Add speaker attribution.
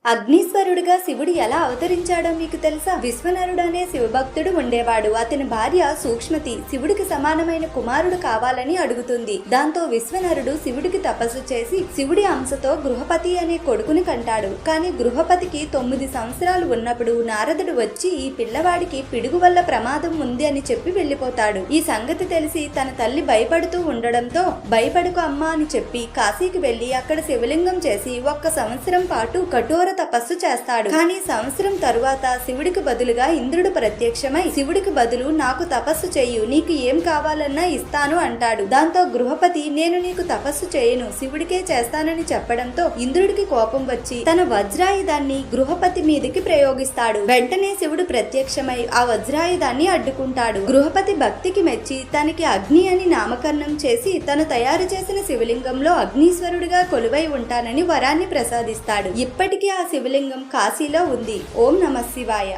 Speaker 1: అగ్నీశ్వరుడిగా శివుడు ఎలా అవతరించాడో మీకు తెలుసా? విశ్వనరుడు అనే శివభక్తుడు ఉండేవాడు. అతని భార్య సూక్ష్మతి శివుడికి సమానమైన కుమారుడు కావాలని అడుగుతుంది. దాంతో విశ్వనరుడు శివుడికి తపస్సు చేసి శివుడి అంశతో గృహపతి అనే కొడుకుని కంటాడు. కానీ గృహపతికి 9 సంవత్సరాలు ఉన్నప్పుడు నారదుడు వచ్చి ఈ పిల్లవాడికి పిడుగు వల్ల ప్రమాదం ఉంది అని చెప్పి వెళ్లిపోతాడు. ఈ సంగతి తెలిసి తన తల్లి భయపడుతూ ఉండడంతో భయపడుకు అమ్మా అని చెప్పి కాశీకి వెళ్లి అక్కడ శివలింగం చేసి 1 సంవత్సరం పాటు కఠోర తపస్సు చేస్తాడు. కానీ సంవత్సరం తరువాత శివుడికి బదులుగా ఇంద్రుడు ప్రత్యక్షమై శివుడికి బదులు నాకు తపస్సు చేయు, నీకు ఏం కావాలన్నా ఇస్తాను అంటాడు. దాంతో గృహపతి నేను నీకు తపస్సు చేయను, శివుడికే చేస్తానని చెప్పడంతో ఇంద్రుడికి కోపం వచ్చి తన వజ్రాయుధాన్ని గృహపతి మీదకి ప్రయోగిస్తాడు. వెంటనే శివుడు ప్రత్యక్షమై ఆ వజ్రాయుధాన్ని అడ్డుకుంటాడు. గృహపతి భక్తికి మెచ్చి తనకి అగ్ని అని నామకరణం చేసి తను తయారు చేసిన శివలింగంలో అగ్నీశ్వరుడిగా కొలువై ఉంటానని వరాన్ని ప్రసాదిస్తాడు. ఇప్పటికీ ఆ శివలింగం కాశీలో ఉంది. ఓం నమః శివాయ.